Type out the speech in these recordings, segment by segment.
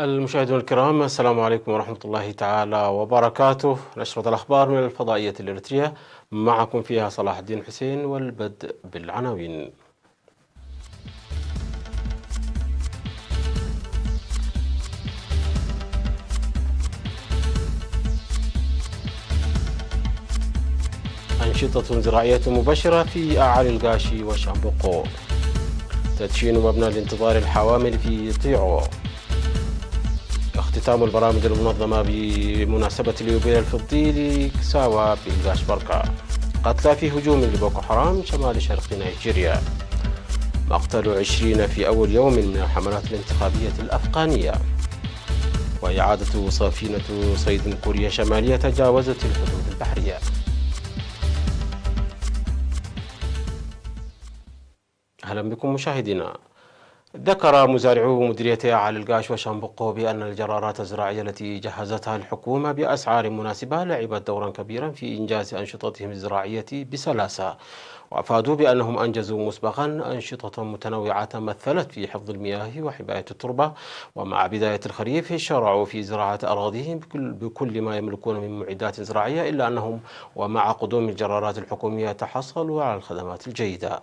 المشاهدون الكرام، السلام عليكم ورحمة الله تعالى وبركاته. نشرة الأخبار من الفضائية الإريترية، معكم فيها صلاح الدين حسين، والبدء بالعناوين. أنشطة زراعية مباشرة في أعالي القاشي وشامبوقو. تدشين مبنى لانتظار الحوامل في طيعو. اختتام البرامج المنظمة بمناسبة اليوبيل الفضي لكساوا بالقاش بركة. قتلى في هجوم لبوكو حرام شمال شرق نيجيريا. مقتل 20 في أول يوم من الحملات الانتخابية الأفغانية. وإعادة سفينة صيد من كوريا الشمالية تجاوزت الحدود البحرية. أهلا بكم مشاهدينا. ذكر مزارعو مديرية أعالي القاش وشامبوقو بأن الجرارات الزراعية التي جهزتها الحكومة بأسعار مناسبة لعبت دورا كبيرا في إنجاز أنشطتهم الزراعية بسلاسة، وأفادوا بأنهم أنجزوا مسبقا أنشطة متنوعة مثلت في حفظ المياه وحماية التربة، ومع بداية الخريف شرعوا في زراعة أراضيهم بكل ما يملكون من معدات زراعية، إلا أنهم ومع قدوم الجرارات الحكومية تحصلوا على الخدمات الجيدة.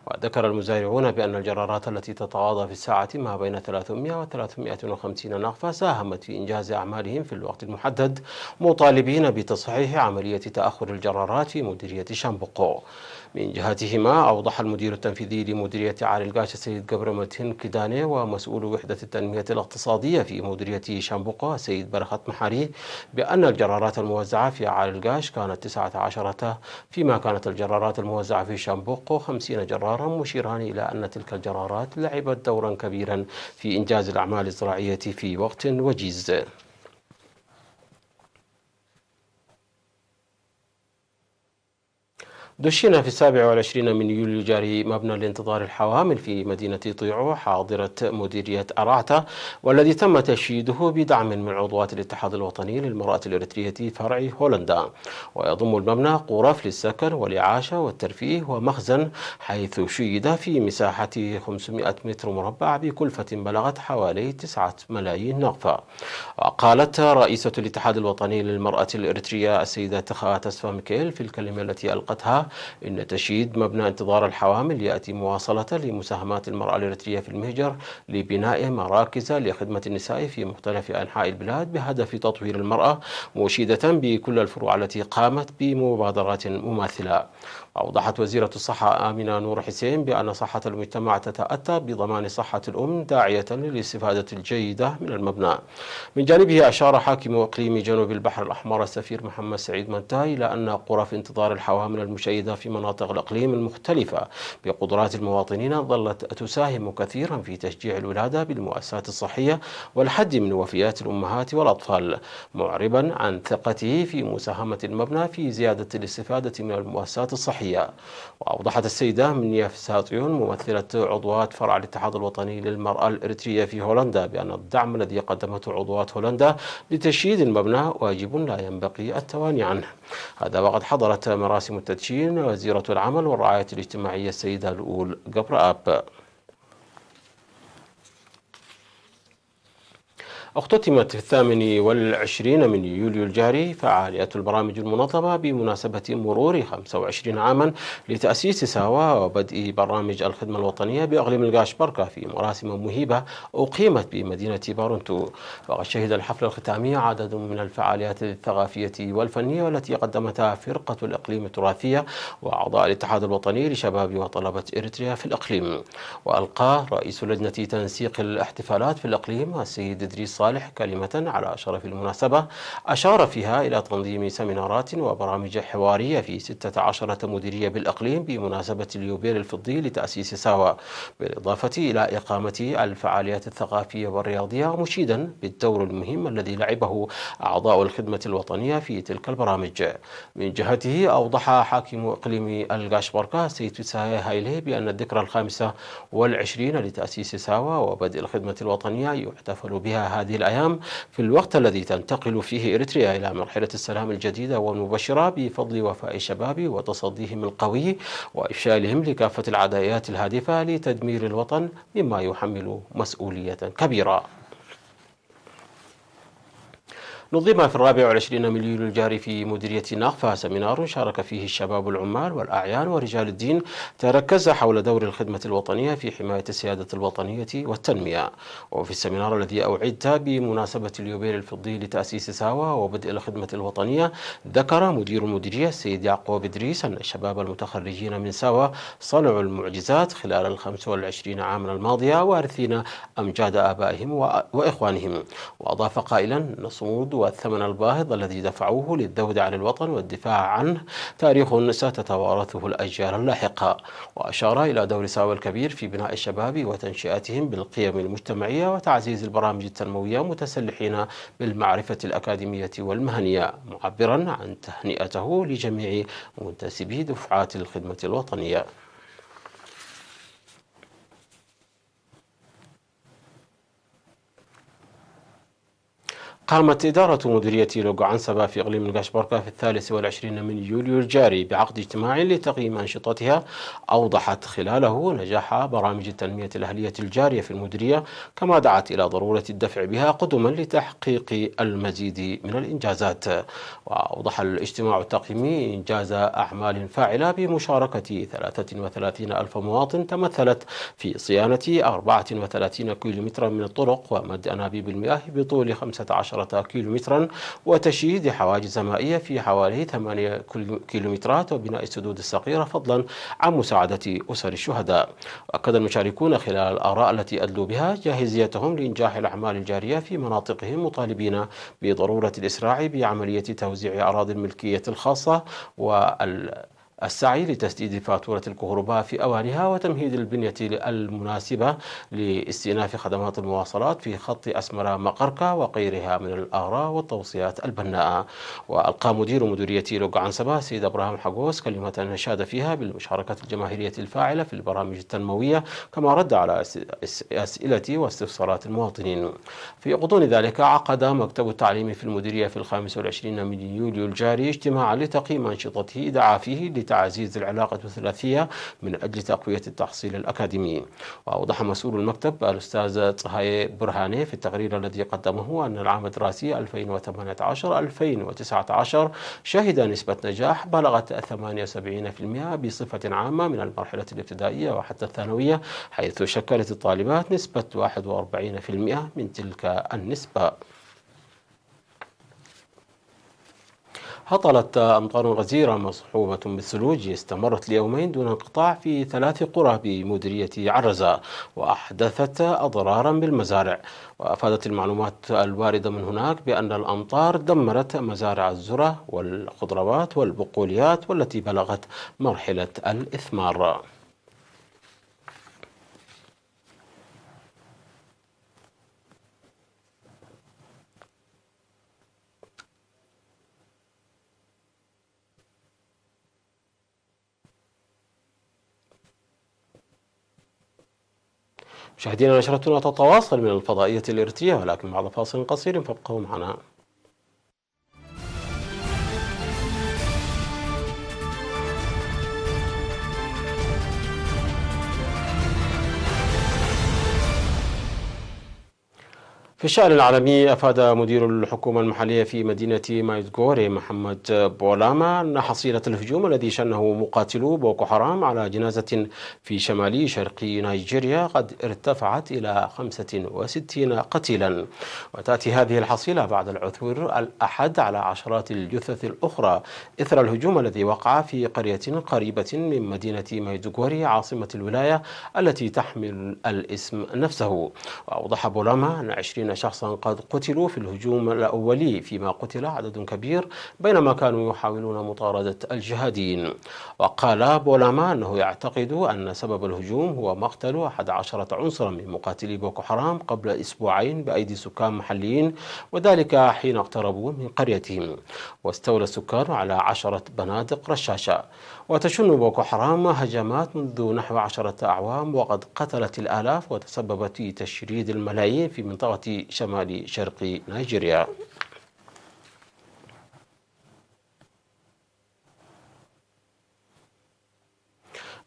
وذكر المزارعون بأن الجرارات التي تتغاضى في الساعة ما بين 300 و 350 ناقفة ساهمت في إنجاز أعمالهم في الوقت المحدد، مطالبين بتصحيح عملية تأخر الجرارات في مديرية شامبوقو. من جهتهما أوضح المدير التنفيذي لمديرية أعالي القاش السيد قبرمتين كيداني ومسؤول وحدة التنمية الاقتصادية في مديرية شامبوقو السيد برخت محاري بأن الجرارات الموزعة في أعالي القاش كانت 19، فيما كانت الجرارات الموزعة في شامبوقو 50 جرارا، مشيران إلى أن تلك الجرارات لعبت دورا كبيرا في إنجاز الأعمال الزراعية في وقت وجيز. دشن في 27 من يوليو الجاري مبنى لانتظار الحوامل في مدينة طيعو حاضرة مديرية أرعتا، والذي تم تشييده بدعم من عضوات الاتحاد الوطني للمرأة الإريترية فرع هولندا. ويضم المبنى غرف للسكن والإعاشة والترفيه ومخزن، حيث شيد في مساحة 500 متر مربع بكلفة بلغت حوالي 9 ملايين نقفة. وقالت رئيسة الاتحاد الوطني للمرأة الإريترية السيدة تخا تسفا ميكيل في الكلمة التي ألقتها إن تشييد مبنى انتظار الحوامل يأتي مواصلة لمساهمات المرأة الإريترية في المهجر لبناء مراكز لخدمة النساء في مختلف أنحاء البلاد بهدف تطوير المرأة، مشيدة بكل الفروع التي قامت بمبادرات مماثلة. أوضحت وزيرة الصحة آمنة نور حسين بأن صحة المجتمع تتأتى بضمان صحة الأم، داعية للاستفادة الجيدة من المبنى. من جانبه أشار حاكم إقليم جنوب البحر الأحمر السفير محمد سعيد منتاي إلى أن غرف انتظار الحوامل المشيدة في مناطق الإقليم المختلفة بقدرات المواطنين ظلت تساهم كثيرا في تشجيع الولادة بالمؤسسات الصحية والحد من وفيات الأمهات والأطفال، معربا عن ثقته في مساهمة المبنى في زيادة الاستفادة من المؤسسات الصحية. وأوضحت السيدة منيا فساطيون ممثلة عضوات فرع الاتحاد الوطني للمرأة الإريترية في هولندا بأن الدعم الذي قدمته عضوات هولندا لتشييد المبنى واجب لا ينبغي التواني عنه. هذا وقد حضرت مراسم التدشين وزيرة العمل والرعاية الاجتماعية السيدة لؤول قبر آب. اختتمت في 28 من يوليو الجاري فعالية البرامج المنظمة بمناسبة مرور 25 عاما لتأسيس ساوا وبدء برامج الخدمة الوطنية بإقليم القاش بركة في مراسم مهيبة أقيمت بمدينة بارونتو. وقد شهد الحفل الختامي عدد من الفعاليات الثقافية والفنية والتي قدمتها فرقة الإقليم التراثية وأعضاء الاتحاد الوطني لشباب وطلبة إريتريا في الإقليم. وألقى رئيس لجنة تنسيق الاحتفالات في الإقليم السيد إدريس صالح كلمة على شرف المناسبة، أشار فيها إلى تنظيم سيمينارات وبرامج حوارية في 16 مديرية بالإقليم بمناسبة اليوبيل الفضي لتأسيس ساوا، بالإضافة إلى إقامة الفعاليات الثقافية والرياضية، مشيدا بالدور المهم الذي لعبه أعضاء الخدمة الوطنية في تلك البرامج. من جهته أوضح حاكم إقليم القاش بركة السيد فيساي هايلي بأن الذكرى 25 لتأسيس ساوا وبدء الخدمة الوطنية يحتفل بها هذه الأيام في الوقت الذي تنتقل فيه إريتريا إلى مرحلة السلام الجديدة والمبشرة بفضل وفاء الشباب وتصديهم القوي وإفشالهم لكافة العداءات الهادفة لتدمير الوطن، مما يحمل مسؤولية كبيرة. نظم في 24 من يوليو الجاري في مديرية ناقفة سمينار شارك فيه الشباب العمال والأعيان ورجال الدين، تركز حول دور الخدمة الوطنية في حماية السيادة الوطنية والتنمية. وفي السمينار الذي أعد بمناسبة اليوبيل الفضي لتأسيس ساوى وبدء الخدمة الوطنية، ذكر مدير المديرية السيد يعقوب إدريس أن الشباب المتخرجين من ساوى صنعوا المعجزات خلال 25 عاما الماضية، وارثين أمجاد آبائهم وإخوانهم. وأضاف قائلا أن الصمود والثمن الباهظ الذي دفعوه للذود عن الوطن والدفاع عنه تاريخ ستتوارثه الأجيال اللاحقة. وأشار إلى دور ساوى الكبير في بناء الشباب وتنشئتهم بالقيم المجتمعية وتعزيز البرامج التنموية، متسلحين بالمعرفة الأكاديمية والمهنية، معبرا عن تهنئته لجميع منتسبي دفعات الخدمة الوطنية. قامت إدارة مديرية لوغوعنسبا في إقليم القشبركة في 23 من يوليو الجاري بعقد اجتماع لتقييم أنشطتها، أوضحت خلاله نجاح برامج التنمية الأهلية الجارية في المديرية، كما دعت إلى ضرورة الدفع بها قدما لتحقيق المزيد من الإنجازات. وأوضح الاجتماع التقييمي إنجاز أعمال فاعلة بمشاركة 33 ألف مواطن، تمثلت في صيانة 34 كيلومترا من الطرق ومد أنابيب المياه بطول 15 كيلومترا، وتشييد حواجز مائية في حوالي 8 كيلومترات، وبناء السدود الصغيرة، فضلا عن مساعدة أسر الشهداء. وأكد المشاركون خلال الآراء التي أدلوا بها جاهزيتهم لإنجاح الأعمال الجارية في مناطقهم، مطالبين بضرورة الإسراع بعملية توزيع أراضي الملكية الخاصة السعي لتسديد فاتورة الكهرباء في أوانها، وتمهيد البنية المناسبة لاستئناف خدمات المواصلات في خط أسمرة مقركة وغيرها من الآراء والتوصيات البناءة. وألقى مدير مديرية لوغوعنسبا سيد إبراهيم حقوس كلمة نشاد فيها بالمشاركة الجماهيرية الفاعلة في البرامج التنموية، كما رد على أسئلة واستفسارات المواطنين. في غضون ذلك عقد مكتب التعليم في المديرية في 25 من يوليو الجاري اجتماعا لتقييم أنشطته، دعا فيه لتعزيز العلاقة الثلاثية من أجل تقوية التحصيل الأكاديمي. وأوضح مسؤول المكتب الأستاذ طهاي برهاني في التقرير الذي قدمه أن العام الدراسي 2018-2019 شهد نسبة نجاح بلغت 78% بصفة عامة من المرحلة الابتدائية وحتى الثانوية، حيث شكلت الطالبات نسبة 41% من تلك النسبة. هطلت أمطار غزيرة مصحوبة بالثلوج استمرت ليومين دون انقطاع في 3 قرى بمديرية عرزة، وأحدثت أضرارا بالمزارع. وأفادت المعلومات الواردة من هناك بأن الأمطار دمرت مزارع الذرة والخضروات والبقوليات والتي بلغت مرحلة الإثمار. مشاهدينا، نشرتنا تتواصل من الفضائية الإريترية، ولكن بعد فاصل قصير فابقوا معنا. في الشأن العالمي، أفاد مدير الحكومة المحلية في مدينة مايدغوري محمد بولاما أن حصيلة الهجوم الذي شنه مقاتلو بوكو حرام على جنازة في شمال شرق نيجيريا قد ارتفعت إلى 65 قتيلا. وتأتي هذه الحصيلة بعد العثور الأحد على عشرات الجثث الأخرى إثر الهجوم الذي وقع في قرية قريبة من مدينة مايدغوري عاصمة الولاية التي تحمل الاسم نفسه. وأوضح بولاما أن 20 شخصا قد قتلوا في الهجوم الأولي، فيما قتل عدد كبير بينما كانوا يحاولون مطاردة الجهاديين. وقال بولاما أنه يعتقد أن سبب الهجوم هو مقتل 11 عنصرا من مقاتلي بوكو حرام قبل أسبوعين بأيدي سكان محليين، وذلك حين اقتربوا من قريتهم. واستولى السكان على 10 بنادق رشاشة. وتشن بوكو حرام هجمات منذ نحو 10 أعوام، وقد قتلت الآلاف وتسببت في تشريد الملايين في منطقة شمال شرق نيجيريا.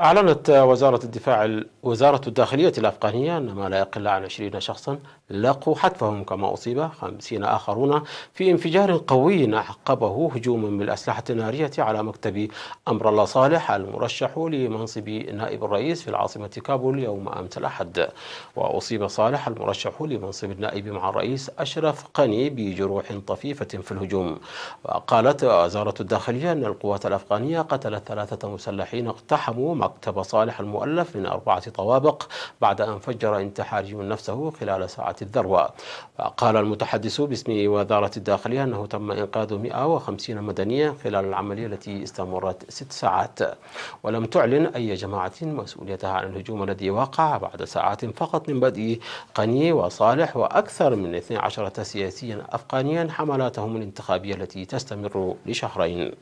أعلنت وزارة الداخلية الأفغانية أن ما لا يقل عن 20 شخصا لقوا حتفهم، كما أصيب 50 آخرون في انفجار قوي عقبه هجوم بالأسلحة النارية على مكتب أمر الله صالح المرشح لمنصب نائب الرئيس في العاصمة كابول يوم أمس الأحد. وأصيب صالح المرشح لمنصب النائب مع الرئيس أشرف غني بجروح طفيفة في الهجوم. وقالت وزارة الداخلية أن القوات الأفغانية قتلت 3 مسلحين اقتحموا مكتب صالح المؤلف من 4 طوابق بعد أن فجر انتحاري نفسه خلال ساعة الذروة. وقال المتحدث باسم وزارة الداخلية أنه تم إنقاذ 150 مدنيا خلال العملية التي استمرت 6 ساعات. ولم تعلن أي جماعة مسؤوليتها عن الهجوم الذي وقع بعد ساعات فقط من بدء غني وصالح وأكثر من 12 سياسيا أفغانيا حملاتهم الانتخابية التي تستمر لشهرين.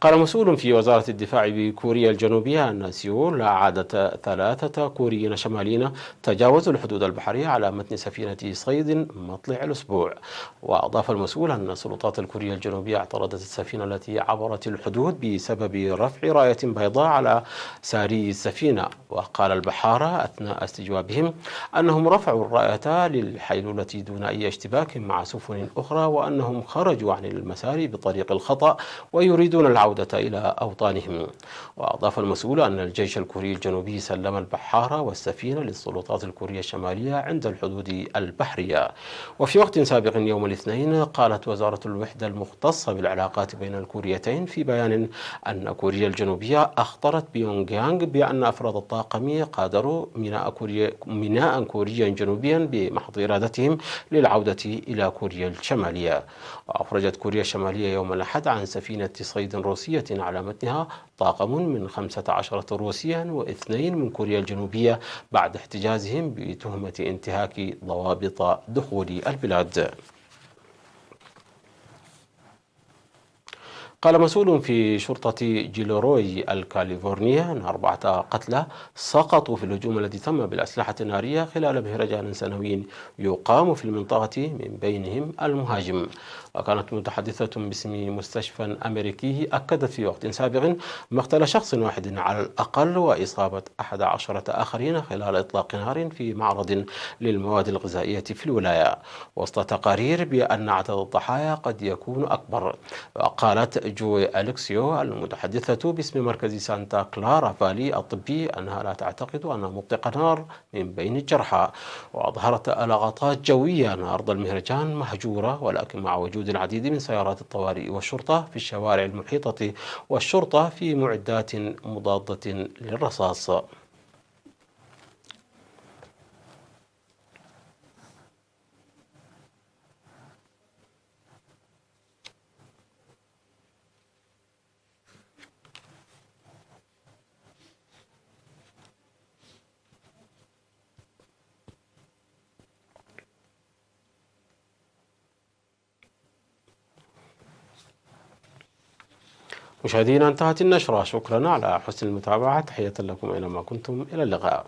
قال مسؤول في وزارة الدفاع بكوريا الجنوبية أن سيول أعادت 3 كوريين شماليين تجاوزوا الحدود البحرية على متن سفينة صيد مطلع الأسبوع. وأضاف المسؤول أن السلطات الكورية الجنوبية اعترضت السفينة التي عبرت الحدود بسبب رفع راية بيضاء على ساري السفينة. وقال البحارة أثناء استجوابهم أنهم رفعوا الراية للحيلولة دون أي اشتباك مع سفن أخرى، وأنهم خرجوا عن المسار بطريق الخطأ ويريدون العودة إلى أوطانهم. وأضاف المسؤول أن الجيش الكوري الجنوبي سلم البحارة والسفينة للسلطات الكورية الشمالية عند الحدود البحرية. وفي وقت سابق يوم الاثنين قالت وزارة الوحدة المختصة بالعلاقات بين الكوريتين في بيان أن كوريا الجنوبية أخطرت بيونغ يانغ بأن أفراد الطاقم قادروا ميناء كوريا جنوبيا بمحض إرادتهم للعودة إلى كوريا الشمالية. وأفرجت كوريا الشمالية يوم الأحد عن سفينة صيد روسية على متنها طاقم من 15 روسيا و2 من كوريا الجنوبية بعد احتجازهم بتهمة انتهاك ضوابط دخول البلاد. قال مسؤول في شرطة جيلوروي الكاليفورنية أن 4 قتلى سقطوا في الهجوم الذي تم بالأسلحة النارية خلال مهرجان سنوي يقام في المنطقة، من بينهم المهاجم. وكانت متحدثة باسم مستشفى أمريكي أكدت في وقت سابق مقتل شخص واحد على الأقل وإصابة 11 آخرين خلال إطلاق نار في معرض للمواد الغذائية في الولاية، وسط تقارير بأن عدد الضحايا قد يكون أكبر. وقالت جوي أليكسيو المتحدثة باسم مركز سانتا كلارا فالي الطبي أنها لا تعتقد أن مطلق نار من بين الجرحى. وأظهرت لغطات جوية أن أرض المهرجان مهجورة، ولكن مع وجود العديد من سيارات الطوارئ والشرطة في الشوارع المحيطة والشرطة في معدات مضادة للرصاص. مشاهدينا، انتهت النشرة. شكرا على حسن المتابعة. تحية لكم أينما كنتم. إلى اللقاء.